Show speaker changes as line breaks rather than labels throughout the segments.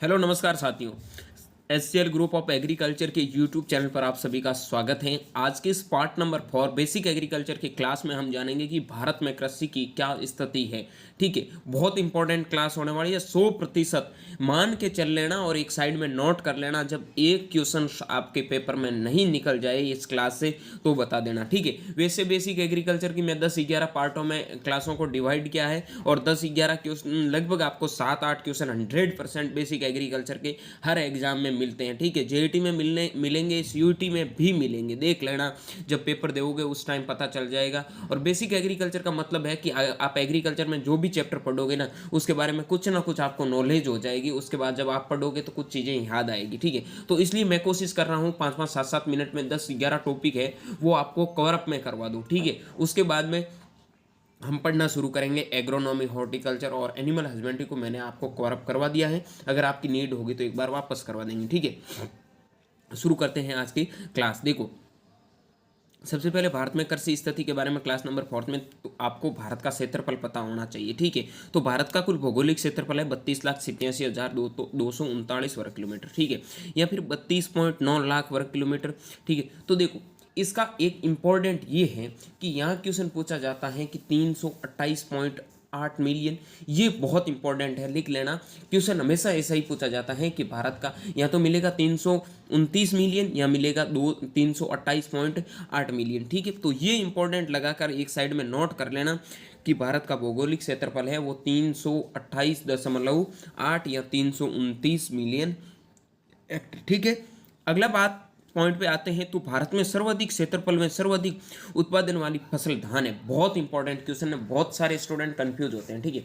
Hello नमस्कार साथियों। SCL group of agriculture के यूट्यूब चैनल पर आप सभी का स्वागत है। आज के इस पार्ट नंबर 4 बेसिक एग्रीकल्चर की क्लास में हम जानेंगे कि भारत में कृषि की क्या स्थिति है। ठीक है, बहुत इंपॉर्टेंट क्लास होने वाली है। 100% मान के चल लेना और एक साइड में नोट कर लेना। जब एक क्वेश्चन आपके पेपर में नहीं निकल जाए इस क्लास से तो बता देना। ठीक है, वैसे बेसिक एग्रीकल्चर की मैं 10-11 पार्टों में क्लासों को डिवाइड किया है और 10-11 क्वेश्चन लगभग आपको 7-8 क्वेश्चन 100% बेसिक एग्रीकल्चर के हर एग्जाम में मिलते हैं। ठीक है, जेईटी में मिलेंगे, सीयूईटी में भी मिलेंगे। देख लेना, जब पेपर दोगे उस टाइम पता चल जाएगा। और बेसिक एग्रीकल्चर का मतलब है कि आप एग्रीकल्चर में जो भी चैप्टर पढ़ोगे ना उसके बारे में कुछ ना कुछ आपको नॉलेज हो जाएगी। उसके बाद जब आप पढ़ोगे तो कुछ चीज़ें याद आएगी। ठीक है, तो इसलिए मैं कोशिश कर रहा हूँ 5-5, 7-7 मिनट में 10-11 टॉपिक है वो आपको कवर अप में करवा दूँ। ठीक है, उसके बाद में हम पढ़ना शुरू करेंगे एग्रोनॉमी, हॉर्टिकल्चर और एनिमल हस्बेंड्री को मैंने आपको कवर अप करवा दिया है। अगर आपकी नीड होगी तो एक बार वापस करवा देंगे। ठीक है, शुरू करते हैं आज की क्लास। देखो, सबसे पहले भारत में कृषि स्थिति के बारे में क्लास नंबर 4 में तो आपको भारत का क्षेत्रफल पता होना चाहिए। ठीक है, तो भारत का कुल भौगोलिक क्षेत्रफल है 32,87,239 वर्ग किलोमीटर। ठीक है, या फिर 32.9 लाख वर्ग किलोमीटर। ठीक है, तो देखो इसका एक इम्पॉर्टेंट ये है कि यहाँ क्वेश्चन पूछा जाता है कि 328 मिलियन। ये बहुत इंपॉर्टेंट है, लिख लेना। क्वेश्चन हमेशा ऐसा ही पूछा जाता है कि भारत का या तो मिलेगा 329 मिलियन या मिलेगा 328.8 मिलियन। ठीक है, तो ये इंपॉर्टेंट लगाकर एक साइड में नोट कर लेना कि भारत का भौगोलिक क्षेत्रफल है वो 328.8 या 329 मिलियन हेक्टेयर। ठीक है, अगला बात पॉइंट पे आते हैं। तो भारत में सर्वाधिक क्षेत्रफल में सर्वाधिक उत्पादन वाली फसल धान है। बहुत इंपॉर्टेंट क्वेश्चन है, बहुत सारे स्टूडेंट कंफ्यूज होते हैं। ठीक है,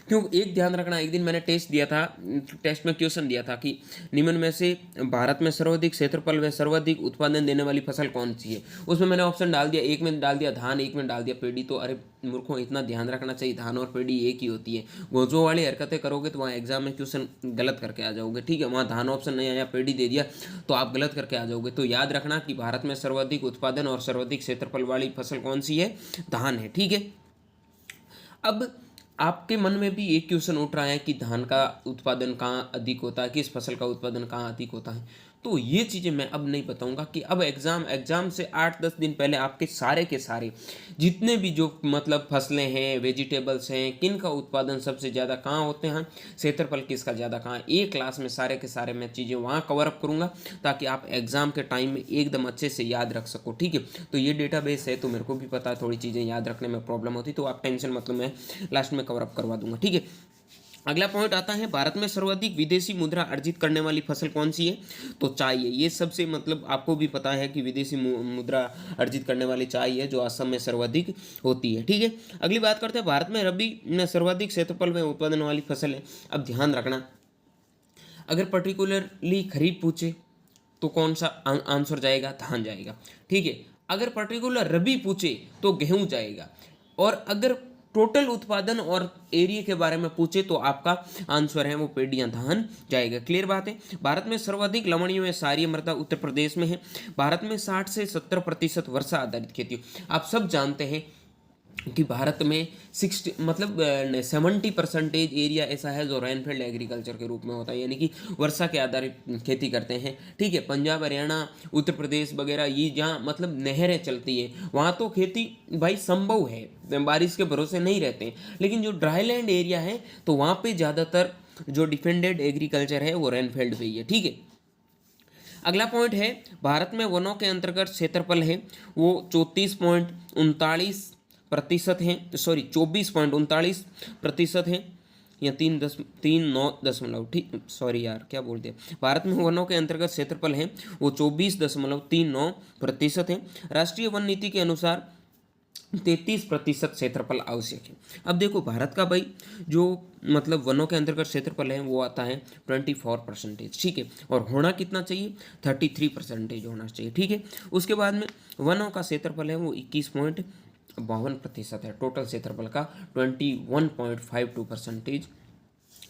क्यों एक ध्यान रखना, एक दिन मैंने टेस्ट दिया था, टेस्ट में क्वेश्चन दिया था कि निम्न में से भारत में सर्वाधिक क्षेत्रफल में सर्वाधिक उत्पादन देने वाली फसल कौन सी है। उसमें मैंने ऑप्शन डाल दिया, एक में डाल दिया धान, एक में डाल दिया पेड़ी। तो अरे मूर्खों, इतना ध्यान रखना चाहिए, धान और पेड़ी एक ही होती है। गोजों वाली हरकतें करोगे तो वहाँ एग्जाम में क्वेश्चन गलत करके आ जाओगे। ठीक है, वहाँ धान ऑप्शन नहीं आया, पेड़ी दे दिया तो आप गलत करके आ जाओगे। तो याद रखना कि भारत में सर्वाधिक उत्पादन और सर्वाधिक क्षेत्रफल वाली फसल कौन सी है, धान है। ठीक है, अब आपके मन में भी एक क्वेश्चन उठ रहा है कि धान का उत्पादन कहाँ अधिक होता है, किस फसल का उत्पादन कहाँ अधिक होता है। तो ये चीज़ें मैं अब नहीं बताऊंगा कि अब एग्जाम से 8-10 दिन पहले आपके सारे के सारे जितने भी जो मतलब फसलें हैं, वेजिटेबल्स हैं, किन का उत्पादन सबसे ज़्यादा कहाँ होते हैं, क्षेत्रफल किसका ज़्यादा कहाँ है, एक क्लास में सारे के सारे मैं चीज़ें वहाँ कवर अप करूँगा ताकि आप एग्जाम के टाइम में एकदम अच्छे से याद रख सको। ठीक है, तो ये डेटाबेस है तो मेरे को भी पता है थोड़ी चीज़ें याद रखने में प्रॉब्लम होती, तो आप टेंशन मतलब मैं लास्ट में कवर अप करवा दूंगा। ठीक है, अगला पॉइंट आता है भारत में सर्वाधिक विदेशी मुद्रा अर्जित करने वाली फसल कौन सी है। तो चाय है। ये सबसे मतलब आपको भी पता है कि विदेशी मुद्रा अर्जित करने वाली चाय है जो असम में सर्वाधिक होती है। ठीक है, अगली बात करते हैं भारत में रबी में सर्वाधिक क्षेत्रफल में उत्पादन वाली फसल है। अब ध्यान रखना, अगर पर्टिकुलरली खरीफ पूछे तो कौन सा आंसर जाएगा, धान जाएगा। ठीक है, अगर पर्टिकुलर रबी पूछे तो गेहूं जाएगा। और अगर टोटल उत्पादन और एरिया के बारे में पूछे तो आपका आंसर है वो पेड़ियां धान जाएगा। क्लियर बात है। भारत में सर्वाधिक लवणीय में क्षारीय मृदा उत्तर प्रदेश में है। भारत में 60 से 70% वर्षा आधारित खेती। आप सब जानते हैं कि भारत में 60 मतलब 70% एरिया ऐसा है जो रेनफील्ड एग्रीकल्चर के रूप में होता है, यानी कि वर्षा के आधारित खेती करते हैं। ठीक है, पंजाब, हरियाणा, उत्तर प्रदेश वगैरह ये जहाँ मतलब नहरें चलती है वहाँ तो खेती भाई संभव है, बारिश के भरोसे नहीं रहते हैं। लेकिन जो ड्राई लैंड एरिया है तो वहाँ पे ज़्यादातर जो डिफेंडेड एग्रीकल्चर है वो रेनफील्ड पे ही है। ठीक है, अगला पॉइंट है भारत में वनों के अंतर्गत क्षेत्रफल है वो 34.39% है, सॉरी 24.39% है या 3.39 ठीक, सॉरी यार क्या बोल दिया। भारत में वनों के अंतर्गत क्षेत्रफल है वो 24.39% है। राष्ट्रीय वन नीति के अनुसार 33% क्षेत्रफल आवश्यक है। अब देखो भारत का भाई जो मतलब वनों के अंतर्गत क्षेत्रफल है वो आता है 24%। ठीक है, और होना कितना चाहिए, 33% होना चाहिए। ठीक है, उसके बाद में वनों का क्षेत्रफल है वो 21.52% है। टोटल क्षेत्रफल का 21.52%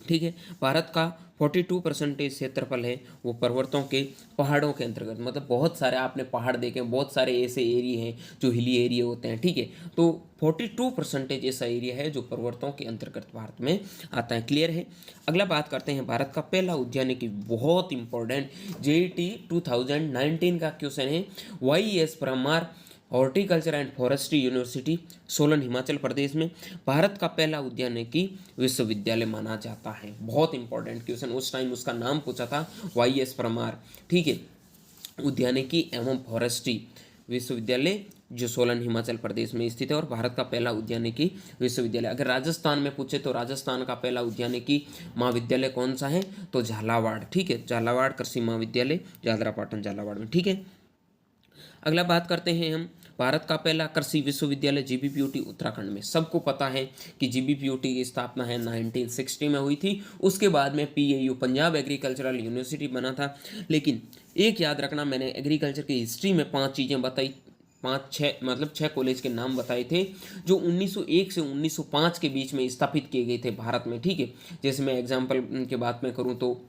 ठीक है। भारत का 42% क्षेत्रफल है वो पर्वतों के पहाड़ों के अंतर्गत, मतलब बहुत सारे आपने पहाड़ देखे, बहुत सारे ऐसे एरिया हैं जो हिली एरिया होते हैं, ठीक है। तो 42% ऐसा एरिया है जो पर्वतों के अंतर्गत भारत में आता है। क्लियर है। अगला बात करते हैं भारत का पहला उद्यानिकी, बहुत इंपॉर्टेंट JET 2019 का क्वेश्चन है। YES Parmar horticulture and forestry university Solan Himachal Pradesh में भारत का पहला उद्यानिकी विश्वविद्यालय माना जाता है। बहुत इंपॉर्टेंट क्वेश्चन, उस टाइम उसका नाम पूछा था YES परमार, ठीक है, उद्यानिकी एवं फॉरेस्ट्री विश्वविद्यालय जो सोलन हिमाचल प्रदेश में स्थित है, और भारत का पहला उद्यानिकी विश्वविद्यालय। अगर राजस्थान में पूछे तो राजस्थान का पहला उद्यानिकी महाविद्यालय कौन सा है, तो झालावाड़, ठीक है, झालावाड़ कृषि महाविद्यालय झालरापाटन झालावाड़ में, ठीक है। अगला बात करते हैं हम, भारत का पहला कृषि विश्वविद्यालय GBPUT उत्तराखंड में। सबको पता है कि GBPUT की स्थापना है 1960 में हुई थी। उसके बाद में PAU पंजाब एग्रीकल्चरल यूनिवर्सिटी बना था। लेकिन एक याद रखना, मैंने एग्रीकल्चर की हिस्ट्री में 5 चीज़ें बताई, 6 कॉलेज के नाम बताए थे जो 1901 से 1905 के बीच में स्थापित किए गए थे भारत में, ठीक है। जैसे मैं एग्जाम्पल की बात में करूँ तो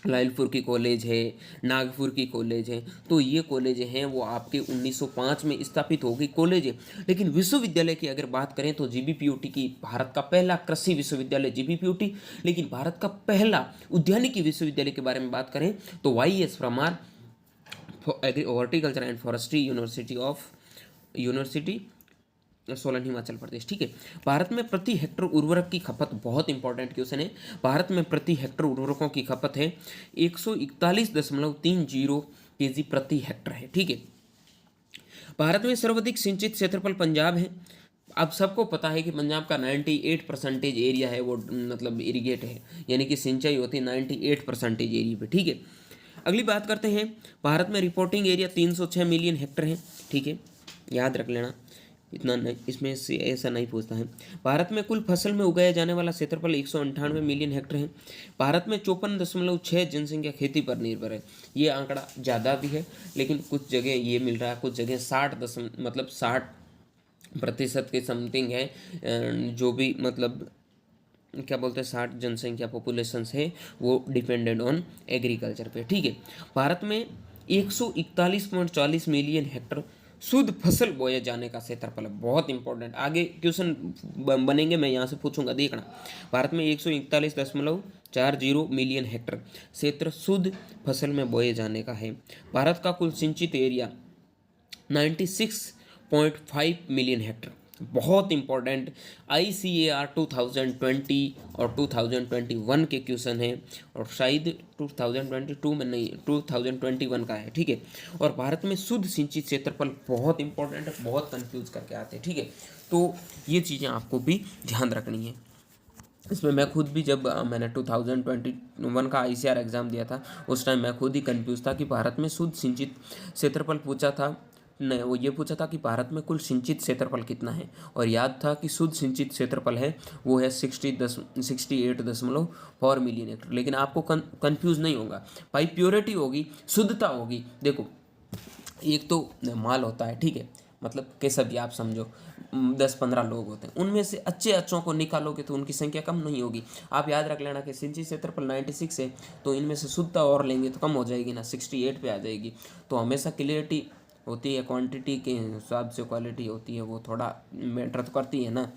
लायलपुर की कॉलेज है, नागपुर की कॉलेज है, तो ये कॉलेज हैं वो आपके 1905 में स्थापित हो गई कॉलेज है। लेकिन विश्वविद्यालय की अगर बात करें तो GBPUT की भारत का पहला कृषि विश्वविद्यालय GBPUT, लेकिन भारत का पहला उद्यानिकी विश्वविद्यालय के बारे में बात करें तो YES Parmar horticulture and forestry university Solan Himachal Pradesh, ठीक है। भारत में प्रति हेक्टर उर्वरक की खपत, बहुत इंपॉर्टेंट क्वेश्चन है। भारत में प्रति हेक्टर उर्वरकों की खपत है 141.30 kg प्रति हेक्टर है, ठीक है। भारत में सर्वाधिक सिंचित क्षेत्रफल पंजाब है। अब सबको पता है कि पंजाब का 98% एरिया है वो मतलब इरीगेट है, यानी कि सिंचाई होती है 98% एरिया पे, ठीक है। अगली बात करते हैं, भारत में रिपोर्टिंग एरिया 306 मिलियन हेक्टर है, ठीक है, याद रख लेना, इतना नहीं, इसमें से ऐसा नहीं पूछता है। भारत में कुल फसल में उगाया जाने वाला क्षेत्रफल 198 मिलियन हेक्टर है। भारत में 54.6 जनसंख्या खेती पर निर्भर है। ये आंकड़ा ज़्यादा भी है, लेकिन कुछ जगह ये मिल रहा है, कुछ जगह 60% के समथिंग है, जो भी मतलब क्या बोलते हैं 60 जनसंख्या पॉपुलेशन है वो डिपेंडेंट ऑन एग्रीकल्चर पे, ठीक है। भारत में 141.40 मिलियन हेक्टर शुद्ध फसल बोए जाने का क्षेत्रफल है। बहुत इंपॉर्टेंट, आगे क्वेश्चन बनेंगे, मैं यहाँ से पूछूंगा, देखना। भारत में 141.40 मिलियन हेक्टर क्षेत्र शुद्ध फसल में बोए जाने का है। भारत का कुल सिंचित एरिया 96.5 मिलियन हेक्टर। बहुत इंपॉर्टेंट, ICAR 2020 और 2021 के क्वेश्चन है, और शायद 2022 में नहीं, 2021 का है, ठीक है। और भारत में शुद्ध सिंचित क्षेत्रफल बहुत इंपॉर्टेंट है, बहुत कंफ्यूज करके आते हैं, ठीक है। तो ये चीज़ें आपको भी ध्यान रखनी है। इसमें मैं खुद भी, जब मैंने 2021 का ICAR एग्ज़ाम दिया था उस टाइम मैं खुद ही कंफ्यूज था कि भारत में शुद्ध सिंचित क्षेत्रफल पूछा था, नहीं, वो ये पूछा था कि भारत में कुल सिंचित क्षेत्रफल कितना है, और याद था कि शुद्ध सिंचित क्षेत्रफल है वो है 68.4 मिलियन हेक्टर। लेकिन आपको कंफ्यूज नहीं होगा भाई, प्योरिटी होगी, शुद्धता होगी। देखो, एक तो माल होता है, ठीक है, मतलब कैसा भी आप समझो, 10-15 लोग होते हैं, उनमें से अच्छों को निकालोगे तो उनकी संख्या कम नहीं होगी। आप याद रख लेना कि सिंचित क्षेत्रफल 96 है, तो इनमें से शुद्धता और लेंगे तो कम हो जाएगी ना, 68 पे आ जाएगी। तो हमेशा क्लियरिटी होती है, क्वांटिटी के हिसाब से क्वालिटी होती है, वो थोड़ा मैटर तो करती है ना,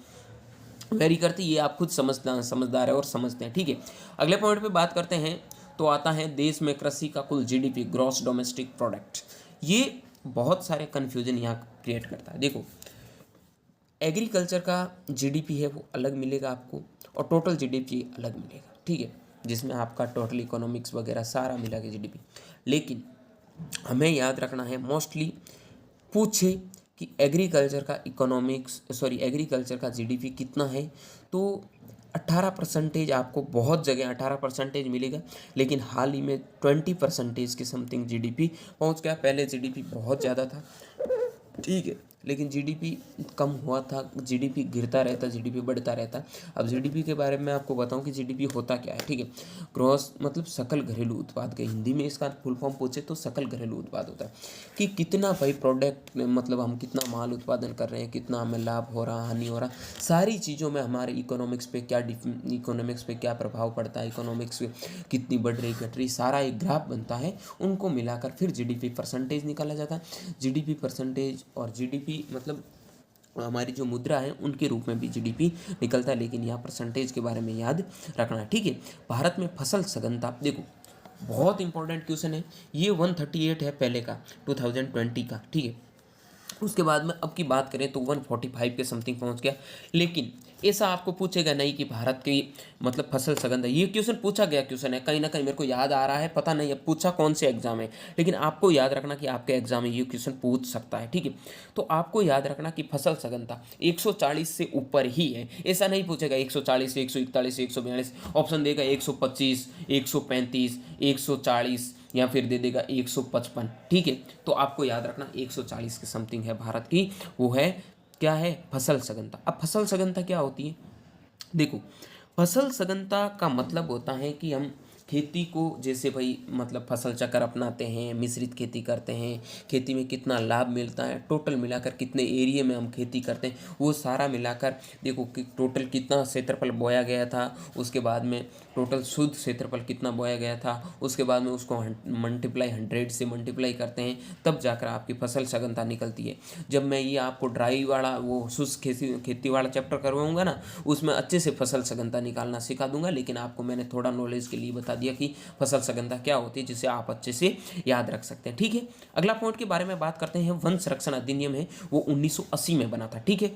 वेरी करती है। ये आप खुद समझदार है और समझते हैं, ठीक है। अगले पॉइंट पे बात करते हैं तो आता है देश में कृषि का कुल GDP, ग्रॉस डोमेस्टिक प्रोडक्ट। ये बहुत सारे कन्फ्यूजन यहाँ क्रिएट करता है। देखो, एग्रीकल्चर का GDP है वो अलग मिलेगा आपको, और टोटल GDP अलग मिलेगा, ठीक है, जिसमें आपका टोटल इकोनॉमिक्स वगैरह सारा मिलेगा GDP। लेकिन हमें याद रखना है, मोस्टली पूछे कि एग्रीकल्चर का GDP कितना है, तो 18% आपको बहुत जगह 18% मिलेगा, लेकिन हाल ही में 20% के समथिंग GDP पहुंच गया। पहले GDP बहुत ज़्यादा था, ठीक है, लेकिन जीडीपी कम हुआ था, जीडीपी गिरता रहता, जीडीपी बढ़ता रहता। अब जीडीपी के बारे में आपको बताऊं कि जीडीपी होता क्या है, ठीक है। ग्रॉस मतलब सकल घरेलू उत्पाद के हिंदी में इसका फुल फॉर्म पूछे तो सकल घरेलू उत्पाद होता है कि कितना भाई प्रोडक्ट मतलब हम कितना माल उत्पादन कर रहे हैं, कितना हमें लाभ हो रहा, हानि हो रहा, सारी चीज़ों में हमारे इकोनॉमिक्स पे क्या प्रभाव पड़ता है, इकोनॉमिक्स कितनी बढ़ रही घट रही, सारा एक ग्राफ बनता है। उनको मिलाकर फिर जीडीपी परसेंटेज निकाला जाता है। जीडीपी परसेंटेज और जीडीपी मतलब हमारी जो मुद्रा है उनके रूप में भी जीडीपी निकलता है, लेकिन यहाँ परसेंटेज के बारे में याद रखना, ठीक है। भारत में फसल सघनता देखो, बहुत इंपॉर्टेंट क्वेश्चन है ये। 138 है पहले का 2020 का, ठीक है। उसके बाद में अब की बात करें तो 145 के समथिंग पहुंच गया। लेकिन ऐसा आपको पूछेगा नहीं कि भारत की मतलब फसल सघनता, ये क्वेश्चन पूछा गया क्वेश्चन है कहीं ना कहीं, मेरे को याद आ रहा है, पता नहीं अब पूछा कौन से एग्जाम है, लेकिन आपको याद रखना कि आपके एग्जाम में ये क्वेश्चन पूछ सकता है, ठीक है। तो आपको याद रखना कि फसल सघनता 140 से ऊपर ही है। ऐसा नहीं पूछेगा 140 से 141 से 142, ऑप्शन देगा 125, 135, 140 या फिर दे देगा 155, ठीक है। तो आपको याद रखना 140 के समथिंग है भारत की, वो है क्या है, फसल सघनता। अब फसल सघनता क्या होती है, देखो फसल सघनता का मतलब होता है कि हम खेती को जैसे भाई मतलब फसल चक्र अपनाते हैं, मिश्रित खेती करते हैं, खेती में कितना लाभ मिलता है, टोटल मिलाकर कितने एरिया में हम खेती करते हैं, वो सारा मिलाकर देखो कि टोटल कितना क्षेत्रफल बोया गया था, उसके बाद में टोटल शुद्ध क्षेत्रफल कितना बोया गया था, उसके बाद में उसको मल्टीप्लाई 100 से मल्टीप्लाई करते हैं, तब जाकर आपकी फसल सघनता निकलती है। जब मैं ये आपको ड्राई वाला वो शुष्क खेती वाला चैप्टर करवाऊंगा ना, उसमें अच्छे से फसल सघनता निकालना सिखा दूंगा, लेकिन आपको मैंने थोड़ा नॉलेज के लिए बता दिया कि फसल सघनता क्या होती है, जिसे आप अच्छे से याद रख सकते हैं, ठीक है। अगला पॉइंट के बारे में बात करते हैं, वन संरक्षण अधिनियम है वो 1980 में बना था, ठीक है।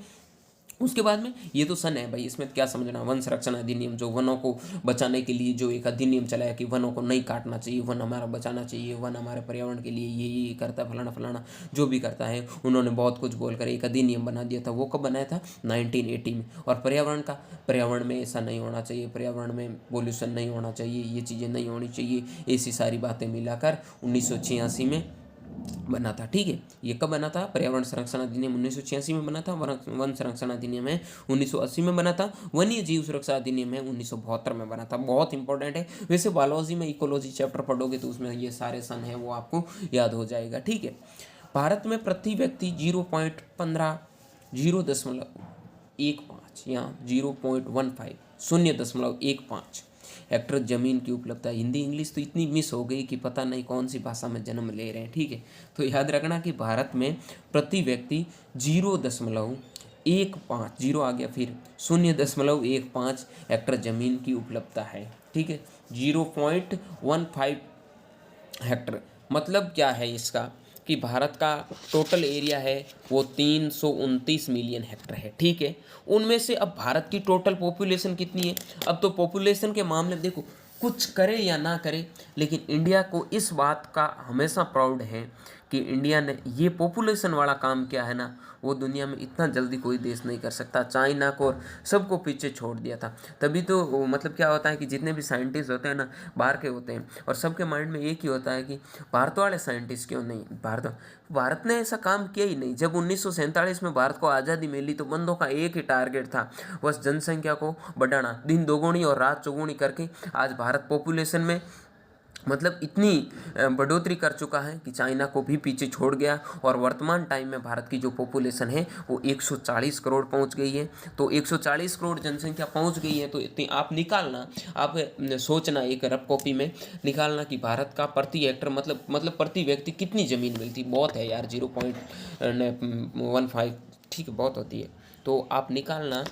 उसके बाद में ये तो सन है भाई, इसमें क्या समझना, वन संरक्षण अधिनियम जो वनों को बचाने के लिए जो एक अधिनियम चलाया कि वनों को नहीं काटना चाहिए, वन हमारा बचाना चाहिए, वन हमारे पर्यावरण के लिए ये करता है, फलाना फलाना जो भी करता है, उन्होंने बहुत कुछ बोलकर एक अधिनियम बना दिया था। वो कब बनाया था, 1980 में। और पर्यावरण में ऐसा नहीं होना चाहिए, पर्यावरण में पोल्यूशन नहीं होना चाहिए, ये चीज़ें नहीं होनी चाहिए, ऐसी सारी बातें मिलाकर 1986 में बना था, ठीक है। ये कब बना था, पर्यावरण संरक्षण अधिनियम 1986 में बना था, वन संरक्षण अधिनियम है 1980 में बना था, वन्य जीव सुरक्षा अधिनियम है 1972 में बना था। बहुत इंपॉर्टेंट है, वैसे बायोलॉजी में इकोलॉजी चैप्टर पढ़ोगे तो उसमें ये सारे सन है वो आपको याद हो जाएगा, ठीक है। भारत में प्रति व्यक्ति 0.15 0.15 या 0.15 0.15 हेक्टर जमीन की उपलब्धता। हिंदी इंग्लिश तो इतनी मिस हो गई कि पता नहीं कौन सी भाषा में जन्म ले रहे हैं, ठीक है। तो याद रखना कि भारत में प्रति व्यक्ति 0.15 जीरो आ गया, फिर 0.15 हेक्टर जमीन की उपलब्धता है, ठीक है। 0.15 हेक्टर मतलब क्या है इसका कि भारत का टोटल एरिया है वो 329 मिलियन हेक्टर है, ठीक है। उनमें से अब भारत की टोटल पॉपुलेशन कितनी है, अब तो पॉपुलेशन के मामले में देखो कुछ करे या ना करे, लेकिन इंडिया को इस बात का हमेशा प्राउड है कि इंडिया ने ये पॉपुलेशन वाला काम किया है ना, वो दुनिया में इतना जल्दी कोई देश नहीं कर सकता। चाइना को और सबको पीछे छोड़ दिया था। तभी तो मतलब क्या होता है कि जितने भी साइंटिस्ट होते हैं ना बाहर के होते हैं, और सबके माइंड में एक ही होता है कि भारत वाले साइंटिस्ट क्यों नहीं, भारत ने ऐसा काम किया ही नहीं। जब 1947 में भारत को आज़ादी मिली तो बंदों का एक ही टारगेट था, बस जनसंख्या को बढ़ाना, दिन दोगुनी और रात चौगुनी करके आज भारत पॉपुलेशन में मतलब इतनी बढ़ोतरी कर चुका है कि चाइना को भी पीछे छोड़ गया। और वर्तमान टाइम में भारत की जो पॉपुलेशन है वो 140 करोड़ पहुंच गई है। तो 140 करोड़ जनसंख्या पहुंच गई है, तो इतनी आप निकालना, आप सोचना एक रफ कॉपी में निकालना कि भारत का प्रति हेक्टर मतलब प्रति व्यक्ति कितनी ज़मीन मिलती। बहुत है यार 0.15, ठीक है, बहुत होती है। तो आप निकालना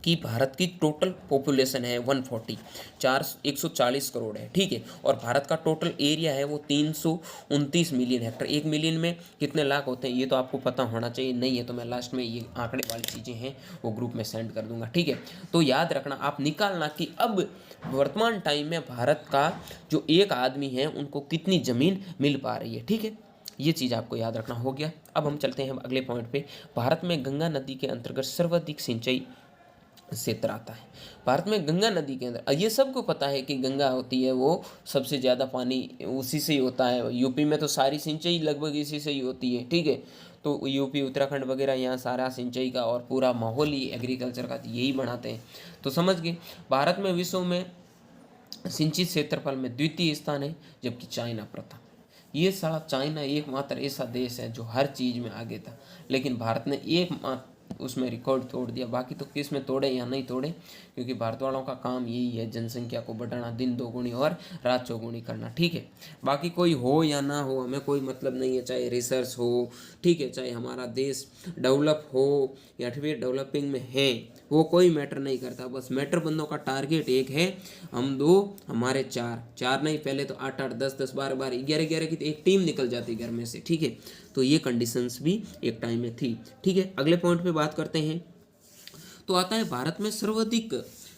कि भारत की टोटल पॉपुलेशन है 140 करोड़ है, ठीक है। और भारत का टोटल एरिया है वो 329 मिलियन हेक्टर। 1 मिलियन में कितने लाख होते हैं ये तो आपको पता होना चाहिए, नहीं है तो मैं लास्ट में ये आंकड़े वाली चीज़ें हैं वो ग्रुप में सेंड कर दूंगा, ठीक है। तो याद रखना, आप निकालना कि अब वर्तमान टाइम में भारत का जो एक आदमी है उनको कितनी ज़मीन मिल पा रही है, ठीक है। ये चीज़ आपको याद रखना हो गया। अब हम चलते हैं अगले पॉइंट पे। भारत में गंगा नदी के अंतर्गत सर्वाधिक सिंचाई क्षेत्र आता है। भारत में गंगा नदी के अंदर, ये सबको पता है कि गंगा होती है वो सबसे ज़्यादा पानी उसी से ही होता है। यूपी में तो सारी सिंचाई लगभग इसी से ही होती है, ठीक है। तो यूपी उत्तराखंड वगैरह यहाँ सारा सिंचाई का और पूरा माहौल ही एग्रीकल्चर का यही बनाते हैं। तो समझ गए, भारत में विश्व में सिंचित क्षेत्रफल में द्वितीय स्थान है, जबकि चाइना प्रथम। ये साला चाइना एकमात्र ऐसा देश है जो हर चीज़ में आगे था, लेकिन भारत ने उसमें रिकॉर्ड तोड़ दिया। बाकी तो किस में तोड़े या नहीं तोड़े, क्योंकि भारत वालों का काम यही है जनसंख्या को बढ़ाना, दिन दोगुनी और रात चौगुनी करना, ठीक है। बाकी कोई हो या ना हो हमें कोई मतलब नहीं है, चाहे रिसर्च हो, ठीक है, चाहे हमारा देश डेवलप हो या फिर डेवलपिंग में है, वो कोई मैटर नहीं करता। बस मैटर बंदों का टारगेट एक है, हम 2 हमारे 4 नहीं, पहले तो 8 10 10 12 12 11 11 की तो एक टीम निकल जाती घर में से, ठीक है। तो ये कंडीशंस भी एक टाइम में थी, ठीक है। अगले पॉइंट पे बात करते हैं, तो आता है भारत में सर्वाधिक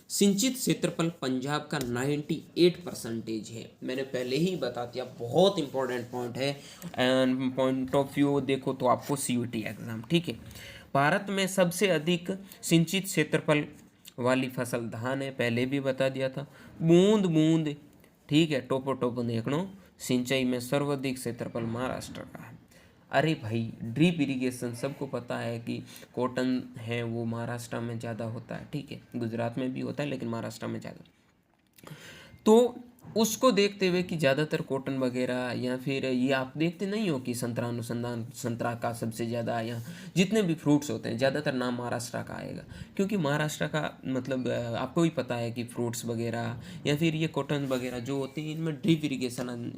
सिंचित क्षेत्रफल पंजाब का 98% है। मैंने पहले ही बता दिया, बहुत इंपॉर्टेंट पॉइंट है एंड पॉइंट ऑफ व्यू देखो तो आपको CUET एग्जाम, ठीक है। भारत में सबसे अधिक सिंचित क्षेत्रफल वाली फसल धान है, पहले भी बता दिया था। बूंद बूंद, ठीक है, टोपो टोपो देख लो, सिंचाई में सर्वाधिक क्षेत्रफल महाराष्ट्र का है। अरे भाई, ड्रिप इरिगेशन सबको पता है कि कॉटन है वो महाराष्ट्र में ज़्यादा होता है, ठीक है, गुजरात में भी होता है लेकिन महाराष्ट्र में ज़्यादा। तो उसको देखते हुए कि ज़्यादातर कॉटन वगैरह, या फिर ये आप देखते नहीं हो कि संतरा अनुसंधान, संतरा का सबसे ज़्यादा, या जितने भी फ्रूट्स होते हैं ज़्यादातर नाम महाराष्ट्र का आएगा, क्योंकि महाराष्ट्र का मतलब आपको ही पता है कि फ्रूट्स वगैरह या फिर ये कॉटन वगैरह जो होते हैं इनमें ड्रिप इरीगेशन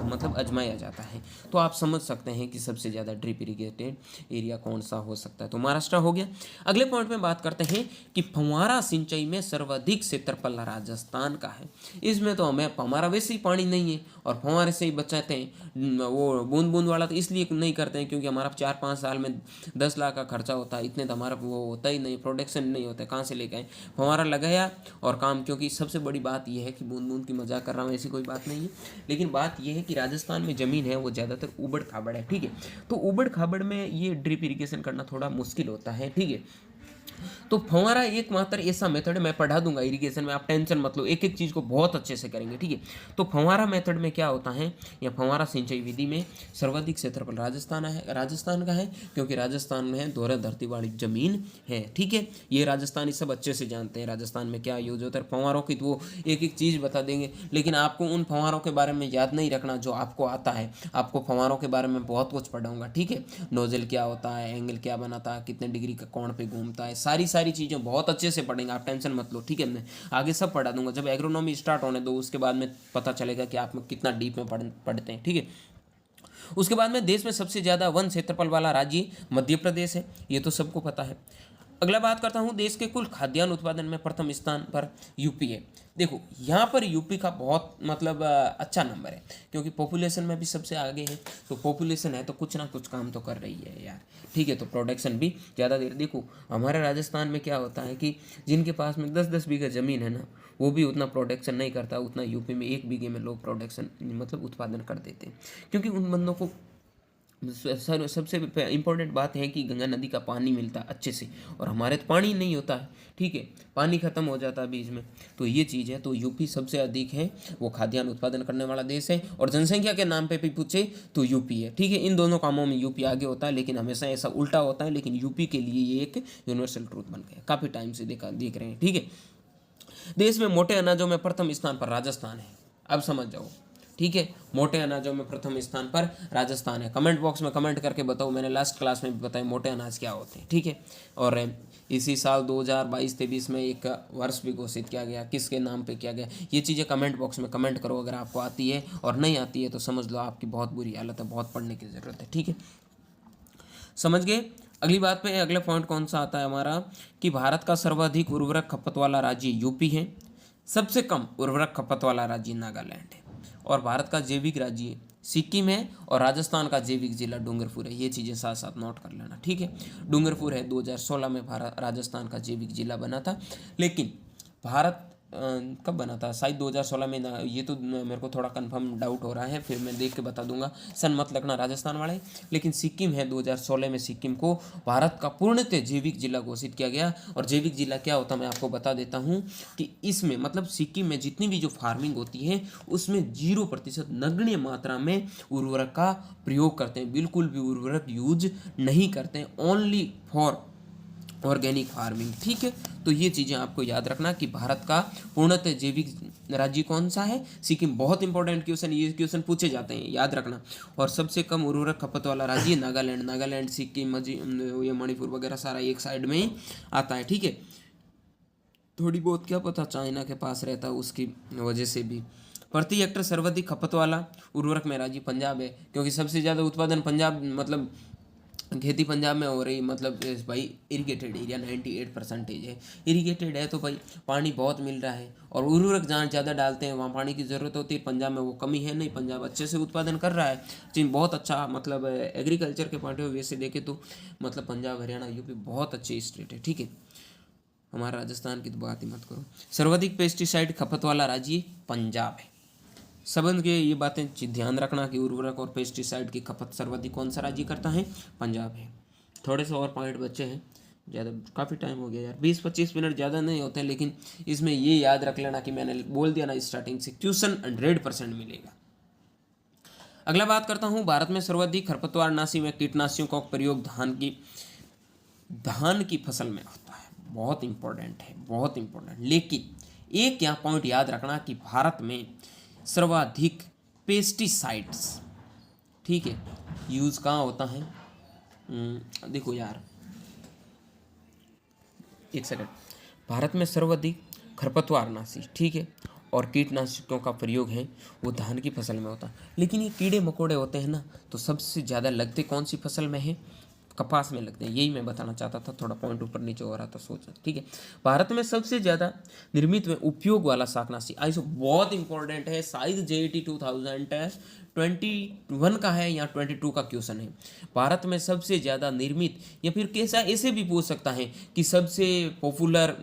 मतलब आजमाया जाता है। तो आप समझ सकते हैं कि सबसे ज़्यादा ड्रिप इरीगेटेड एरिया कौन सा हो सकता है, तो महाराष्ट्र हो गया। अगले पॉइंट में बात करते हैं कि फव्वारा सिंचाई में सर्वाधिक क्षेत्रफल राजस्थान का है। इसमें तो हमें, हमारा वैसे ही पानी नहीं है और फव्वारे से ही बचाते हैं, वो बूंद बूंद वाला तो इसलिए नहीं करते हैं क्योंकि हमारा 4-5 साल में 10 लाख का खर्चा होता है, इतने तो हमारा वो होता ही नहीं, प्रोडक्शन नहीं होता, कहाँ से लेके आए, फव्वारा लगाया और काम। क्योंकि सबसे बड़ी बात यह है कि बूंद बूंद की मजाक कर रहा हूँ, ऐसी कोई बात नहीं है, लेकिन बात यह है कि राजस्थान में ज़मीन है वो ज़्यादातर उबड़ खाबड़ है, ठीक है। तो उबड़ खाबड़ में ये ड्रिप इरीगेशन करना थोड़ा मुश्किल होता है, ठीक है। तो फव्वारा एकमात्र ऐसा मेथड है, मैं पढ़ा दूंगा इरिगेशन में, आप टेंशन मत लो, एक एक चीज़ को बहुत अच्छे से करेंगे, ठीक है। तो फव्वारा मेथड में क्या होता है, या फव्वारा सिंचाई विधि में सर्वाधिक क्षेत्रफल राजस्थान का है, क्योंकि राजस्थान में है दोहरा धरती वाली जमीन है, ठीक है। ये राजस्थानी सब अच्छे से जानते हैं राजस्थान में क्या यूज होता है फव्वारों की, तो वो एक एक चीज़ बता देंगे, लेकिन आपको उन फव्वारों के बारे में याद नहीं रखना जो आपको आता है। आपको फव्वारों के बारे में बहुत कुछ पढ़ाऊंगा, ठीक है। नोजल क्या होता है, एंगल क्या बनाता है, कितने डिग्री का कोण पे घूमता है, सारी चीज़ें बहुत अच्छे से पढ़ेंगे, आप टेंशन मत लो, ठीक है। मैं आगे सब पढ़ा दूंगा, जब एग्रोनॉमी स्टार्ट होने दो उसके बाद में पता चलेगा कि आप कितना डीप में पढ़ते हैं, ठीक है। उसके बाद में देश में सबसे ज़्यादा वन क्षेत्रफल वाला राज्य मध्य प्रदेश है, ये तो सबको पता है। अगला बात करता हूँ, देश के कुल खाद्यान्न उत्पादन में प्रथम स्थान पर यूपी है। देखो यहाँ पर यूपी का बहुत मतलब अच्छा नंबर है, क्योंकि पॉपुलेशन में भी सबसे आगे है, तो पॉपुलेशन है तो कुछ ना कुछ काम तो कर रही है यार, ठीक है। तो प्रोडक्शन भी ज़्यादा देर, देखो हमारे राजस्थान में क्या होता है कि जिनके पास में 10-10 बीघा ज़मीन है ना, वो भी उतना प्रोडक्शन नहीं करता, उतना यूपी में 1 बीघे में लोग प्रोडक्शन मतलब उत्पादन कर देते हैं, क्योंकि उन बंदों को सबसे इम्पोर्टेंट बात है कि गंगा नदी का पानी मिलता है अच्छे से, और हमारे तो पानी नहीं होता है, ठीक है, पानी खत्म हो जाता है बीच में, तो ये चीज़ है। तो यूपी सबसे अधिक है, वो खाद्यान्न उत्पादन करने वाला देश है, और जनसंख्या के नाम पे भी पूछे तो यूपी है, ठीक है। इन दोनों कामों में यूपी आगे होता है, लेकिन हमेशा ऐसा उल्टा होता है, लेकिन यूपी के लिए ये एक यूनिवर्सल ट्रूथ बन गया, काफ़ी टाइम से देख रहे हैं, ठीक है। देश में मोटे अनाजों में प्रथम स्थान पर राजस्थान है, अब समझ जाओ, ठीक है। मोटे अनाजों में प्रथम स्थान पर राजस्थान है। कमेंट बॉक्स में कमेंट करके बताओ, मैंने लास्ट क्लास में भी बताया मोटे अनाज क्या होते हैं, ठीक है। और इसी साल 2022-23 में एक वर्ष भी घोषित किया गया, किसके नाम पे किया गया, ये चीज़ें कमेंट बॉक्स में कमेंट करो अगर आपको आती है, और नहीं आती है तो समझ लो आपकी बहुत बुरी हालत है, बहुत पढ़ने की ज़रूरत है, ठीक है, समझ गए। अगली बात पे अगला पॉइंट कौन सा आता है हमारा, कि भारत का सर्वाधिक उर्वरक खपत वाला राज्य यूपी है, सबसे कम उर्वरक खपत वाला राज्य नागालैंड है, और भारत का जैविक राज्य सिक्किम है, और राजस्थान का जैविक जिला डूंगरपुर है। ये चीज़ें साथ साथ नोट कर लेना, ठीक है। डूंगरपुर है, 2016 में भारत राजस्थान का जैविक जिला बना था, लेकिन भारत कब बना था, शायद 2016 में ना, ये तो मेरे को थोड़ा कंफर्म डाउट हो रहा है, फिर मैं देख के बता दूंगा, सन मत लगना राजस्थान वाले। लेकिन सिक्किम है, 2016 में सिक्किम को भारत का पूर्णतः जैविक जिला घोषित किया गया। और जैविक जिला क्या होता है मैं आपको बता देता हूँ कि इसमें मतलब सिक्किम में जितनी भी जो फार्मिंग होती है उसमें 0% नगण्य मात्रा में उर्वरक का प्रयोग करते हैं, बिल्कुल भी उर्वरक यूज नहीं करते हैं, ओनली फॉर ऑर्गेनिक फार्मिंग। ठीक है, तो ये चीज़ें आपको याद रखना कि भारत का पूर्णतः जैविक राज्य कौन सा है, सिक्किम। बहुत इंपॉर्टेंट क्वेश्चन, ये क्वेश्चन पूछे जाते हैं, याद रखना। और सबसे कम उर्वरक खपत वाला राज्य नागालैंड, नागालैंड सिक्किम ये मणिपुर वगैरह सारा एक साइड में ही आता है। ठीक है, थोड़ी बहुत क्या पता चाइना के पास रहता है, उसकी वजह से भी। प्रति हेक्टर सर्वाधिक खपत वाला उर्वरक में राज्य पंजाब है, क्योंकि सबसे ज़्यादा उत्पादन पंजाब मतलब खेती पंजाब में हो रही, मतलब भाई इरिगेटेड एरिया 98% है, इरिगेटेड है तो भाई पानी बहुत मिल रहा है। और उर्वरक जहाँ ज़्यादा डालते हैं वहाँ पानी की ज़रूरत होती है, पंजाब में वो कमी है नहीं, पंजाब अच्छे से उत्पादन कर रहा है। चीन बहुत अच्छा मतलब एग्रीकल्चर के पॉइंट ऑफ व्यू से देखे तो मतलब पंजाब हरियाणा यूपी बहुत अच्छे स्टेट है। ठीक है, हमारा राजस्थान की तो बात ही मत करो। सर्वाधिक पेस्टिसाइड खपत वाला राज्य पंजाब है। संबंध के ये बातें ध्यान रखना कि उर्वरक और पेस्टिसाइड की खपत सर्वाधिक कौन सा राज्य करता है, पंजाब है। थोड़े से और पॉइंट बचे हैं, ज़्यादा काफ़ी टाइम हो गया यार, 20-25 मिनट ज़्यादा नहीं होते हैं, लेकिन इसमें ये याद रख लेना कि मैंने बोल दिया ना स्टार्टिंग से, क्वेश्चन 100% मिलेगा। अगला बात करता हूँ, भारत में सर्वाधिक खरपतवार नाशी में कीटनाशियों का प्रयोग धान की फसल में होता है। बहुत इंपॉर्टेंट है, बहुत इंपॉर्टेंट। लेकिन एक यहाँ पॉइंट याद रखना कि भारत में सर्वाधिक पेस्टिसाइड्स, ठीक है, यूज़ कहाँ होता है। देखो यार एक सेकंड, भारत में सर्वाधिक खरपतवारनाशी, ठीक है, और कीटनाशकों का प्रयोग है वो धान की फसल में होता है। लेकिन ये कीड़े मकोड़े होते हैं ना, तो सबसे ज़्यादा लगते कौन सी फसल में है, कपास में लगते हैं। यही मैं बताना चाहता था, थोड़ा पॉइंट ऊपर नीचे हो रहा था सोचा। ठीक है, भारत में सबसे ज़्यादा निर्मित में उपयोग वाला शाकनाशी आइसो बहुत इंपॉर्टेंट है, शायद JET 2021 का है या 22 का क्वेश्चन है। भारत में सबसे ज़्यादा निर्मित, या फिर कैसा ऐसे भी पूछ सकता है कि सबसे पॉपुलर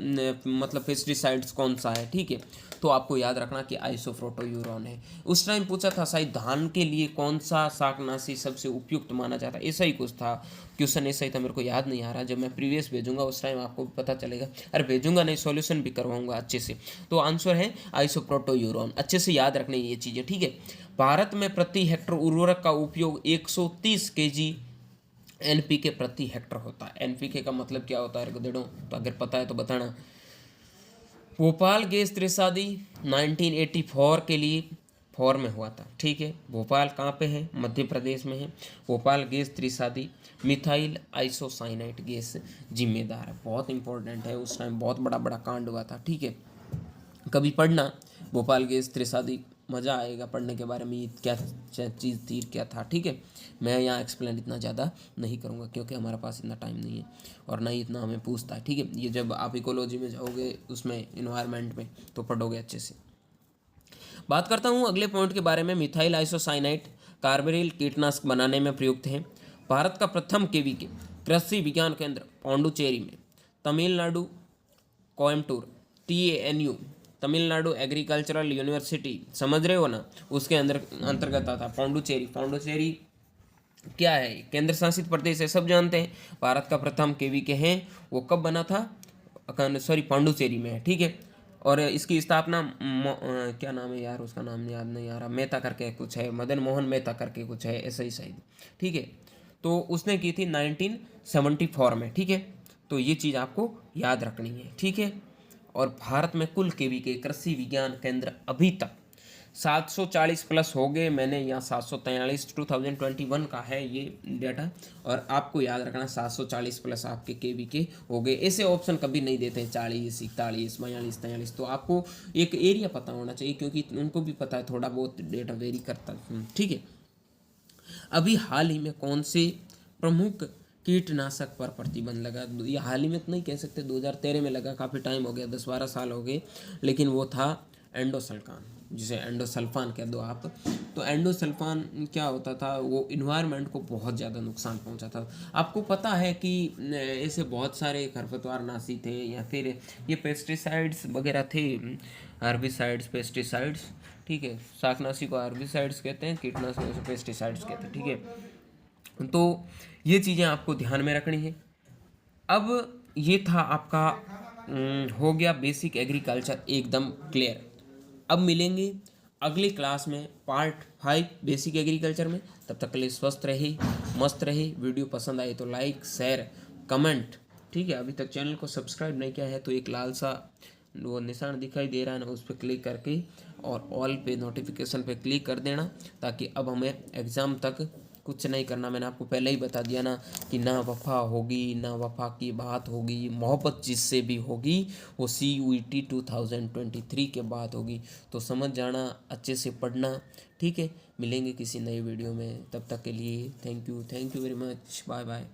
मतलब पेस्टिसाइड्स कौन सा है। ठीक है, तो आपको याद रखना कि आइसोफ्रोटोयूरॉन है। उस टाइम पूछा था शायद धान के लिए कौन सा शाकनाशी सबसे उपयुक्त माना जाता है, ऐसा ही कुछ था क्वेश्चन, ऐसा ही था, मेरे को याद नहीं आ रहा। जब मैं प्रीवियस भेजूंगा उस टाइम आपको पता चलेगा। अरे भेजूंगा नहीं, सॉल्यूशन भी करवाऊंगा अच्छे से। तो आंसर है आइसोप्रोटोयूरॉन, अच्छे से याद रखने ये चीज़ें। ठीक है, भारत में प्रति हेक्टर उर्वरक का उपयोग 130 kg NPK प्रति हेक्टर होता है। NPK का मतलब क्या होता है गधेड़ों, तो अगर पता है तो बताना। भोपाल गैस त्रैसादी 1984 के लिए फॉर में हुआ था। ठीक है, भोपाल कहाँ पे है, मध्य प्रदेश में है। भोपाल गैस त्रैसादी मिथाइल आइसोसाइनाइट गैस जिम्मेदार है, बहुत इंपॉर्टेंट है। उस टाइम बहुत बड़ा बड़ा कांड हुआ था। ठीक है, कभी पढ़ना भोपाल गैस त्रैसादी, मज़ा आएगा पढ़ने के बारे में, ये क्या चीज़ थी क्या था। ठीक है, मैं यहाँ एक्सप्लेन इतना ज़्यादा नहीं करूँगा क्योंकि हमारे पास इतना टाइम नहीं है और ना ही इतना हमें पूछता है। ठीक है, ये जब आप इकोलॉजी में जाओगे उसमें इन्वायरमेंट में तो पढ़ोगे अच्छे से। बात करता हूँ अगले पॉइंट के बारे में, मिथाइल आइसोसाइनाइट कार्बेरिल कीटनाशक बनाने में प्रयुक्त है। भारत का प्रथम KVK कृषि विज्ञान केंद्र पौंडुचेरी में, Tamil Nadu Coimbatore TANU Tamil Nadu agricultural university, समझ रहे हो ना, उसके अंतर्गत आता है पौंडुचेरी। पौंडुचेरी क्या है, केंद्र शासित प्रदेश है, सब जानते हैं। भारत का प्रथम KVK है, वो कब बना था, सॉरी पौंडुचेरी में है। ठीक है, और इसकी स्थापना क्या नाम है यार, उसका नाम याद नहीं आ रहा, मेहता करके कुछ है, मदन मोहन मेहता करके कुछ है, ऐसा ही शायद। ठीक है, तो उसने की थी 1974 में। ठीक है, तो ये चीज़ आपको याद रखनी है। ठीक है, और भारत में कुल KVK कृषि विज्ञान केंद्र अभी तक 740 प्लस हो गए। मैंने यहाँ 743 2021 का है ये डाटा, और आपको याद रखना 740 प्लस आपके KVK हो गए। ऐसे ऑप्शन कभी नहीं देते 40, 41, 42, 43, तो आपको एक एरिया पता होना चाहिए क्योंकि उनको भी पता है थोड़ा बहुत डेटा वेरी करता है। ठीक है, अभी हाल ही में कौन से प्रमुख कीटनाशक पर प्रतिबंध लगा, ये हाल ही में तो नहीं कह सकते, 2013 में लगा, काफ़ी टाइम हो गया, 10-12 साल हो गए, लेकिन वो था एंडोसल्फान। जिसे एंडोसल्फान कह दो आप। तो एंडोसल्फान क्या होता था, वो इन्वायरमेंट को बहुत ज़्यादा नुकसान पहुंचाता था। आपको पता है कि ऐसे बहुत सारे खरपतवारनाशी थे या फिर ये पेस्टिसाइड्स वगैरह थे, हर्बिसाइड्स, पेस्टिसाइड्स, ठीक है। शाकनाशी को हर्बिसाइड्स कहते हैं, कीटनाशकों को पेस्टिसाइड्स कहते हैं, ठीक है। तो ये चीज़ें आपको ध्यान में रखनी है। अब ये था आपका हो गया बेसिक एग्रीकल्चर एकदम क्लियर। अब मिलेंगे अगली क्लास में पार्ट 5 बेसिक एग्रीकल्चर में। तब तक के लिए स्वस्थ रहे, मस्त रहे। वीडियो पसंद आए तो लाइक, शेयर, कमेंट, ठीक है। अभी तक चैनल को सब्सक्राइब नहीं किया है तो एक लाल सा वो निशान दिखाई दे रहा है ना, उस पर क्लिक करके और ऑल पे नोटिफिकेशन पे क्लिक कर देना, ताकि अब हमें एग्ज़ाम तक कुछ नहीं करना। मैंने आपको पहले ही बता दिया ना कि ना वफा होगी, ना वफा की बात होगी, मोहब्बत जिससे भी होगी वो CUET 2023 के बाद होगी। तो समझ जाना, अच्छे से पढ़ना, ठीक है। मिलेंगे किसी नए वीडियो में, तब तक के लिए thank you very much, bye bye.